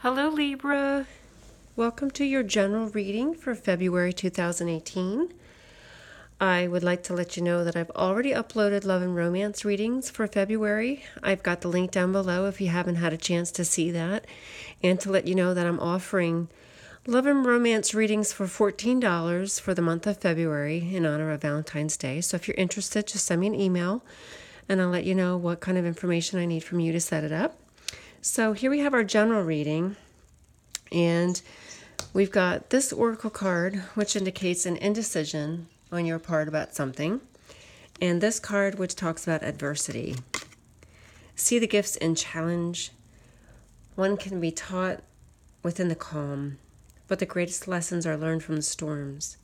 Hello, Libra. Welcome to your general reading for February 2018. I would like to let you know that I've already uploaded love and romance readings for February. I've got the link down below if you haven't had a chance to see that. And to let you know that I'm offering love and romance readings for $14 for the month of February in honor of Valentine's Day. So if you're interested, just send me an email and I'll let you know what kind of information I need from you to set it up. So here we have our general reading, and we've got this oracle card, which indicates an indecision on your part about something, and this card, which talks about adversity. See the gifts in challenge. One can be taught within the calm, but the greatest lessons are learned from the storms.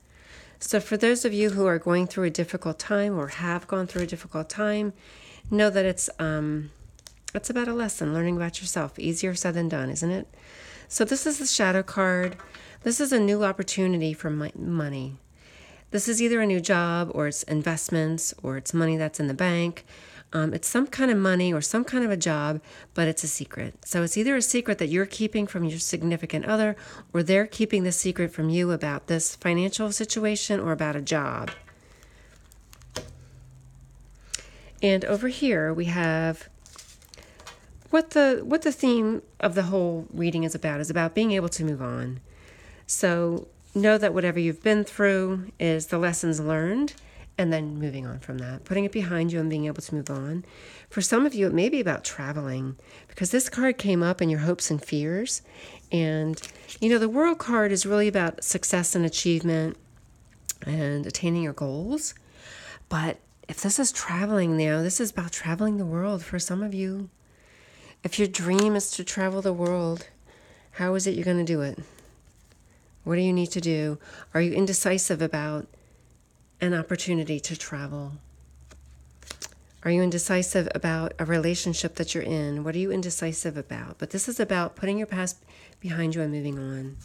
So for those of you who are going through a difficult time or have gone through a difficult time, know that it's about a lesson, learning about yourself. Easier said than done, isn't it? So this is the shadow card. This is a new opportunity for money. This is either a new job, or it's investments, or it's money that's in the bank. It's some kind of money or some kind of a job, but it's a secret. So it's either a secret that you're keeping from your significant other, or they're keeping the secret from you about this financial situation or about a job. And over here we have what the theme of the whole reading is about being able to move on. So know that whatever you've been through is the lessons learned, and then moving on from that, putting it behind you and being able to move on. For some of you, it may be about traveling, because this card came up in your hopes and fears. And, the World card is really about success and achievement and attaining your goals. But if this is traveling now, this is about traveling the world for some of you. If your dream is to travel the world, how is it you're going to do it? What do you need to do? Are you indecisive about an opportunity to travel? Are you indecisive about a relationship that you're in? What are you indecisive about? But this is about putting your past behind you and moving on.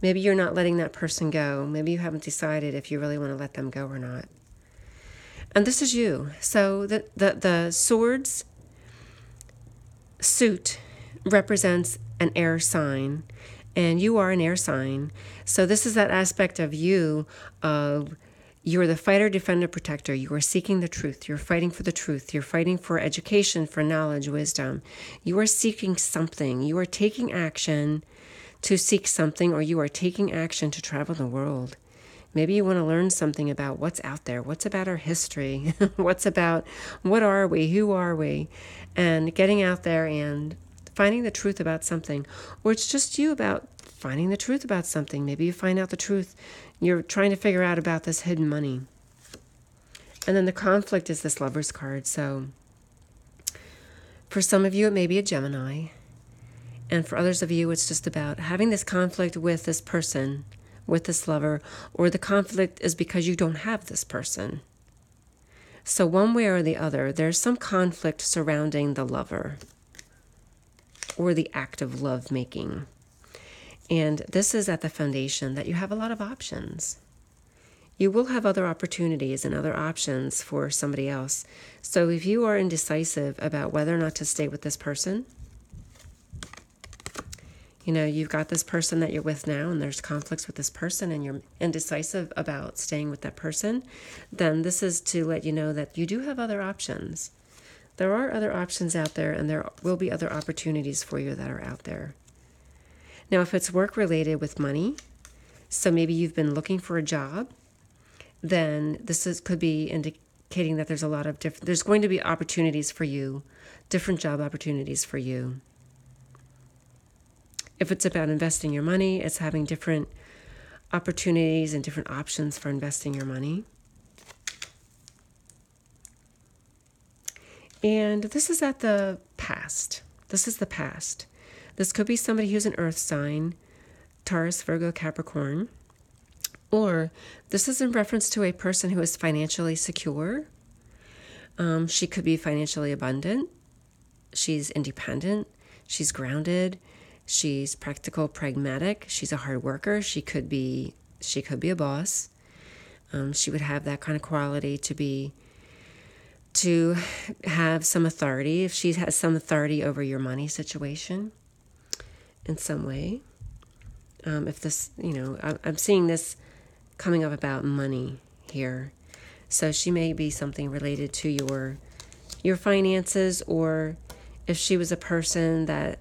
Maybe you're not letting that person go. Maybe you haven't decided if you really want to let them go or not. And this is you. So the swords suit represents an air sign, and you are an air sign. So this is that aspect of you of you're the fighter, defender, protector. You are seeking the truth. You're fighting for the truth. You're fighting for education, for knowledge, wisdom. You are seeking something. You are taking action to seek something, or you are taking action to travel the world. Maybe you want to learn something about what's out there, what's about our history, what are we, who are we, and getting out there and finding the truth about something. Or it's just you about finding the truth about something. Maybe you find out the truth. You're trying to figure out about this hidden money. And then the conflict is this Lover's card. So for some of you, it may be a Gemini. And for others of you, it's just about having this conflict with this person, with this lover, or the conflict is because you don't have this person. So one way or the other, there's some conflict surrounding the lover or the act of love making. And this is at the foundation that you have a lot of options. You will have other opportunities and other options for somebody else. So if you are indecisive about whether or not to stay with this person, you've got this person that you're with now, and there's conflicts with this person, and you're indecisive about staying with that person, then this is to let you know that you do have other options. There are other options out there, and there will be other opportunities for you that are out there. Now, if it's work-related with money, so maybe you've been looking for a job, then could be indicating that there's a lot of there's going to be opportunities for you, different job opportunities for you. If it's about investing your money, it's having different opportunities and different options for investing your money. And this is at the past. This is the past. This could be somebody who's an earth sign, Taurus, Virgo, Capricorn. Or this is in reference to a person who is financially secure. She could be financially abundant. She's independent. She's grounded. She's practical, pragmatic. She's a hard worker. She could be a boss. She would have that kind of quality to have some authority, if she has some authority over your money situation. in some way. If this, I'm seeing this coming up about money here. So she may be something related to your finances, or if she was a person that,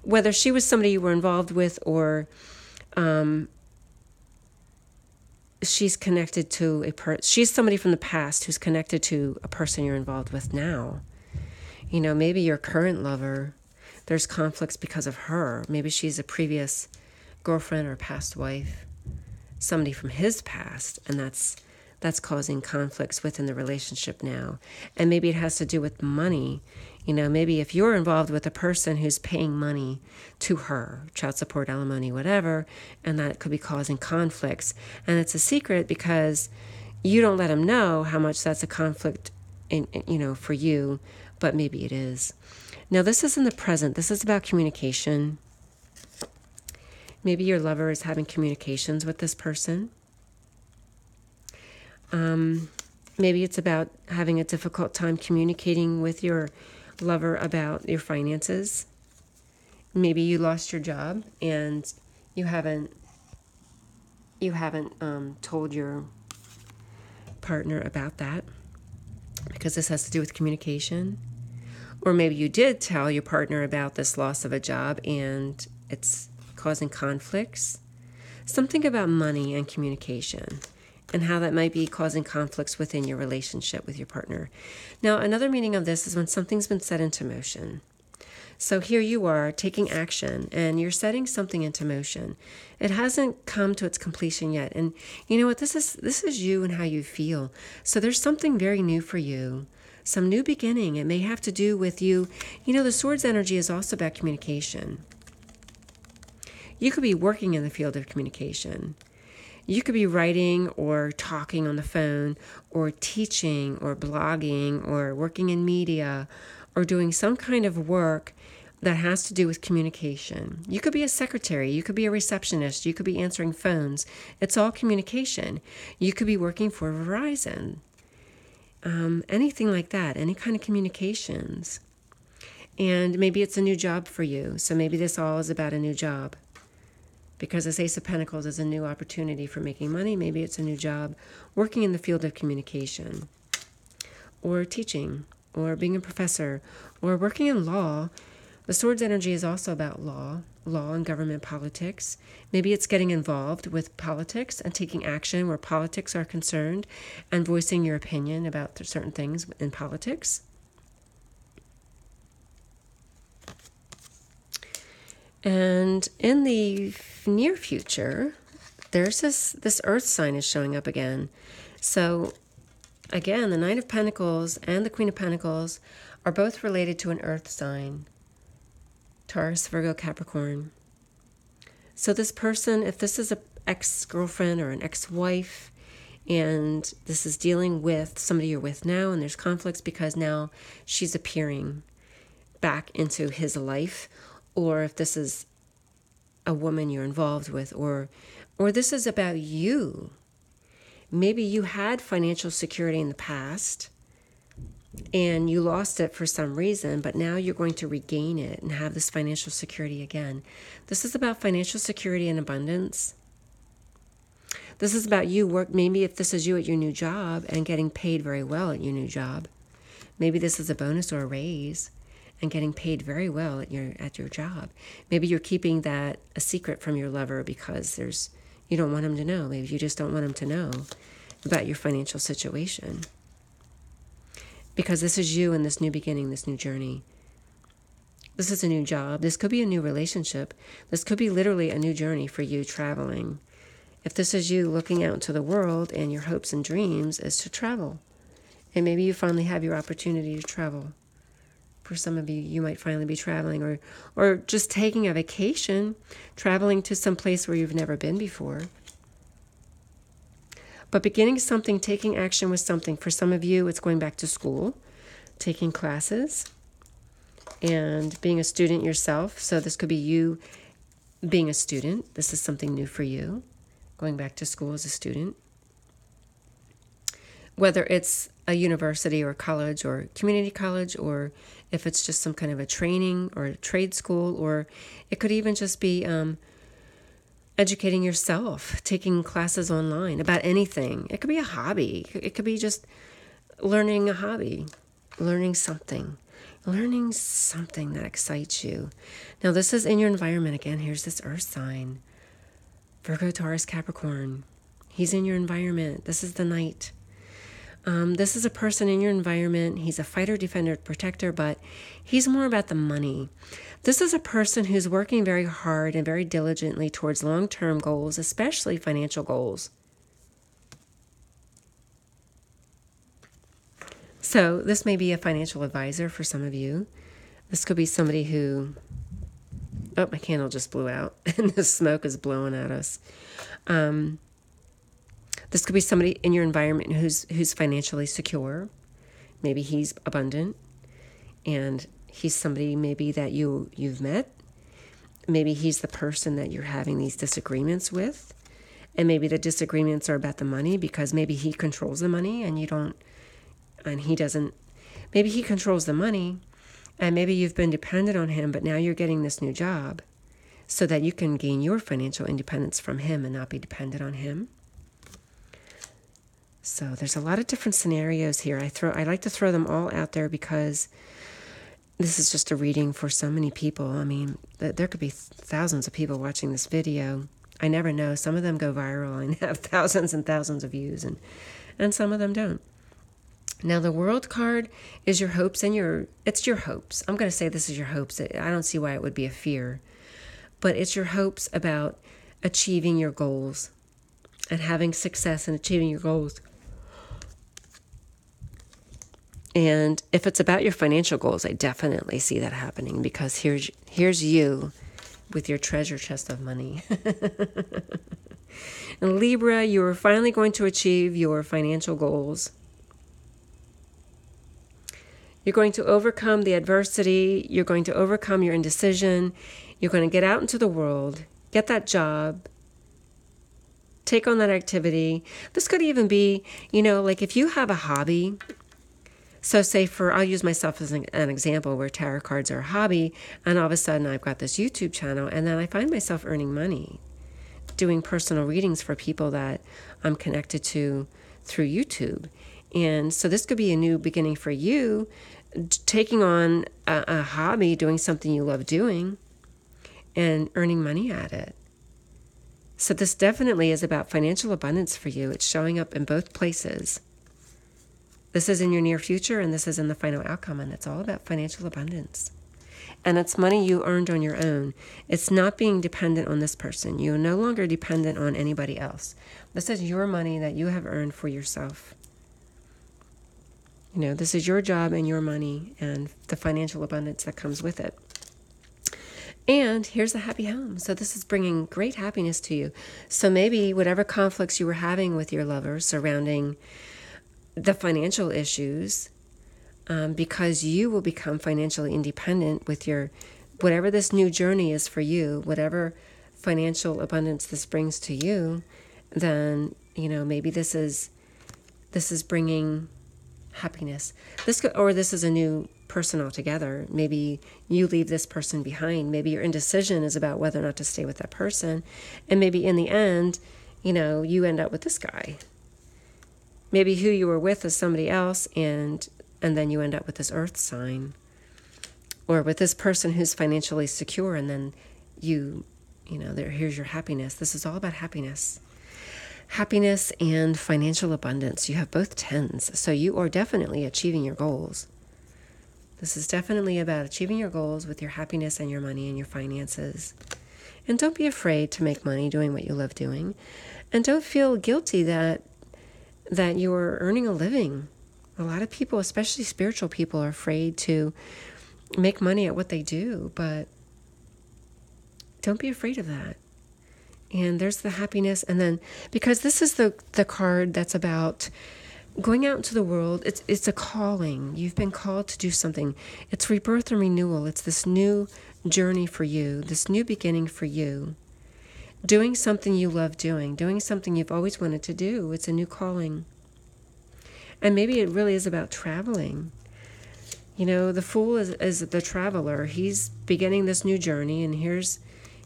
whether she was somebody you were involved with, or she's connected to she's somebody from the past who's connected to a person you're involved with now. Maybe your current lover, there's conflicts because of her. Maybe she's a previous girlfriend or past wife, somebody from his past, and that's causing conflicts within the relationship now. And maybe it has to do with money. Maybe if you're involved with a person who's paying money to her, child support, alimony, whatever, and that could be causing conflicts. And it's a secret because you don't let them know how much that's a conflict for you, but maybe it is. Now, this is in the present. This is about communication. Maybe your lover is having communications with this person. Maybe it's about having a difficult time communicating with your lover about your finances. Maybe you lost your job and you haven't told your partner about that, because this has to do with communication. Or maybe you did tell your partner about this loss of a job and it's causing conflicts. Something about money and communication, and how that might be causing conflicts within your relationship with your partner. Now, another meaning of this is when something's been set into motion. So here you are taking action, and you're setting something into motion. It hasn't come to its completion yet. And you know what? This is you and how you feel. So there's something very new for you, some new beginning. It may have to do with you. The Swords energy is also about communication. You could be working in the field of communication. You could be writing or talking on the phone, or teaching or blogging, or working in media, or doing some kind of work that has to do with communication. You could be a secretary. You could be a receptionist. You could be answering phones. It's all communication. You could be working for Verizon. Anything like that, any kind of communications. And maybe it's a new job for you. So maybe this all is about a new job. Because this Ace of Pentacles is a new opportunity for making money. Maybe it's a new job working in the field of communication, or teaching, or being a professor, or working in law. The Swords energy is also about law and government politics. Maybe it's getting involved with politics and taking action where politics are concerned and voicing your opinion about certain things in politics. And in the near future, there's this earth sign is showing up again. So again, the Knight of Pentacles and the Queen of Pentacles are both related to an earth sign. Taurus, Virgo, Capricorn. So this person, if this is an ex-girlfriend or an ex-wife, and this is dealing with somebody you're with now, and there's conflicts because now she's appearing back into his life, or if this is a woman you're involved with, or this is about you. Maybe you had financial security in the past and you lost it for some reason, but now you're going to regain it and have this financial security again. This is about financial security and abundance. This is about you maybe if this is you at your new job and getting paid very well at your new job. Maybe this is a bonus or a raise and getting paid very well at your job. Maybe you're keeping that a secret from your lover because you don't want him to know. Maybe you just don't want him to know about your financial situation. Because this is you in this new beginning, this new journey. This is a new job. This could be a new relationship. This could be literally a new journey for you traveling. If this is you looking out into the world and your hopes and dreams is to travel. And maybe you finally have your opportunity to travel. For some of you, you might finally be traveling or just taking a vacation, traveling to some place where you've never been before. But beginning something, taking action with something. For some of you, it's going back to school, taking classes, and being a student yourself. So this could be you being a student. This is something new for you, going back to school as a student. Whether it's a university or college or community college, or if it's just some kind of a training or a trade school, or it could even just be educating yourself, taking classes online about anything. It could be a hobby. It could be just learning a hobby, learning something that excites you. Now, this is in your environment. Again, here's this earth sign, Virgo, Taurus, Capricorn. He's in your environment. This is the Knight. This is a person in your environment. He's a fighter, defender, protector, but he's more about the money. This is a person who's working very hard and very diligently towards long-term goals, especially financial goals. So this may be a financial advisor for some of you. This could be somebody who... Oh, my candle just blew out and the smoke is blowing at us. This could be somebody in your environment who's financially secure. Maybe he's abundant, and he's somebody maybe that you've met. Maybe he's the person that you're having these disagreements with, and maybe the disagreements are about the money because maybe he controls the money and you don't, and he doesn't. Maybe he controls the money, and maybe you've been dependent on him, but now you're getting this new job so that you can gain your financial independence from him and not be dependent on him. So there's a lot of different scenarios here. I like to throw them all out there because this is just a reading for so many people. I mean, there could be thousands of people watching this video. I never know. Some of them go viral and have thousands and thousands of views, and some of them don't. Now, the World card is your hopes and it's your hopes. I'm going to say this is your hopes. I don't see why it would be a fear, but it's your hopes about achieving your goals and having success in achieving your goals. And if it's about your financial goals, I definitely see that happening, because here's you with your treasure chest of money. And Libra, you are finally going to achieve your financial goals. You're going to overcome the adversity. You're going to overcome your indecision. You're going to get out into the world, get that job, take on that activity. This could even be, like if you have a hobby. So say I'll use myself as an example where tarot cards are a hobby, and all of a sudden I've got this YouTube channel, and then I find myself earning money doing personal readings for people that I'm connected to through YouTube. And so this could be a new beginning for you, taking on a hobby, doing something you love doing, and earning money at it. So this definitely is about financial abundance for you. It's showing up in both places. This is in your near future, and this is in the final outcome, and it's all about financial abundance. And it's money you earned on your own. It's not being dependent on this person. You are no longer dependent on anybody else. This is your money that you have earned for yourself. This is your job and your money and the financial abundance that comes with it. And here's the happy home. So this is bringing great happiness to you. So maybe whatever conflicts you were having with your lover surrounding the financial issues, because you will become financially independent with whatever this new journey is for you, whatever financial abundance this brings to you, then, maybe this is bringing happiness. This is a new person altogether. Maybe you leave this person behind. Maybe your indecision is about whether or not to stay with that person. And maybe in the end, you end up with this guy. Maybe who you were with is somebody else, and then you end up with this earth sign. Or with this person who's financially secure, and then here's your happiness. This is all about happiness. Happiness and financial abundance. You have both tens, so you are definitely achieving your goals. This is definitely about achieving your goals with your happiness and your money and your finances. And don't be afraid to make money doing what you love doing. And don't feel guilty that you're earning a living. A lot of people, especially spiritual people, are afraid to make money at what they do, but don't be afraid of that. And there's the happiness. And then, because this is the card that's about going out into the world, it's a calling. You've been called to do something. It's rebirth and renewal. It's this new journey for you, this new beginning for you. Doing something you love doing something you've always wanted to do. It's a new calling. And maybe it really is about traveling. You know, the Fool is the traveler. He's beginning this new journey, and here's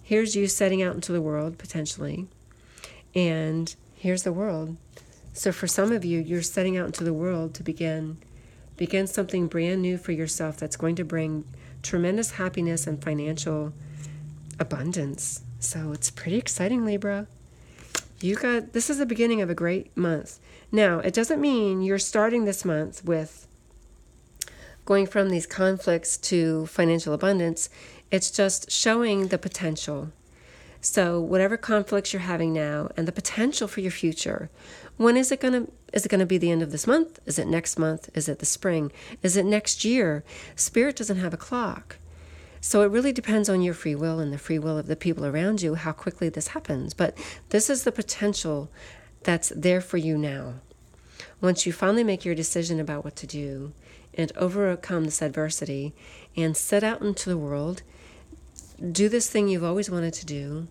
you setting out into the world, potentially. And here's the world. So for some of you, you're setting out into the world to begin something brand new for yourself that's going to bring tremendous happiness and financial abundance. So it's pretty exciting, Libra. This is the beginning of a great month. Now, it doesn't mean you're starting this month with going from these conflicts to financial abundance. It's just showing the potential. So whatever conflicts you're having now and the potential for your future, when is it going to be the end of this month? Is it next month? Is it the spring? Is it next year? Spirit doesn't have a clock. So it really depends on your free will and the free will of the people around you, how quickly this happens. But this is the potential that's there for you now. Once you finally make your decision about what to do and overcome this adversity and set out into the world, do this thing you've always wanted to do.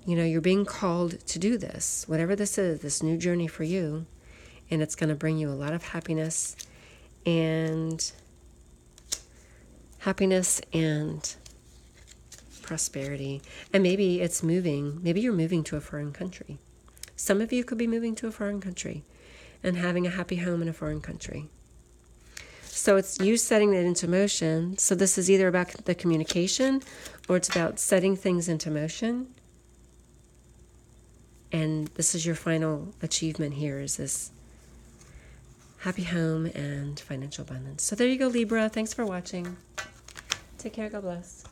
You know, you're being called to do this, whatever this is, this new journey for you. And it's going to bring you a lot of happiness and prosperity. And maybe it's moving. Maybe you're moving to a foreign country. Some of you could be moving to a foreign country and having a happy home in a foreign country. So it's you setting that into motion. So this is either about the communication or it's about setting things into motion. And this is your final achievement here, is this happy home and financial abundance. So there you go, Libra. Thanks for watching. Take care. God bless.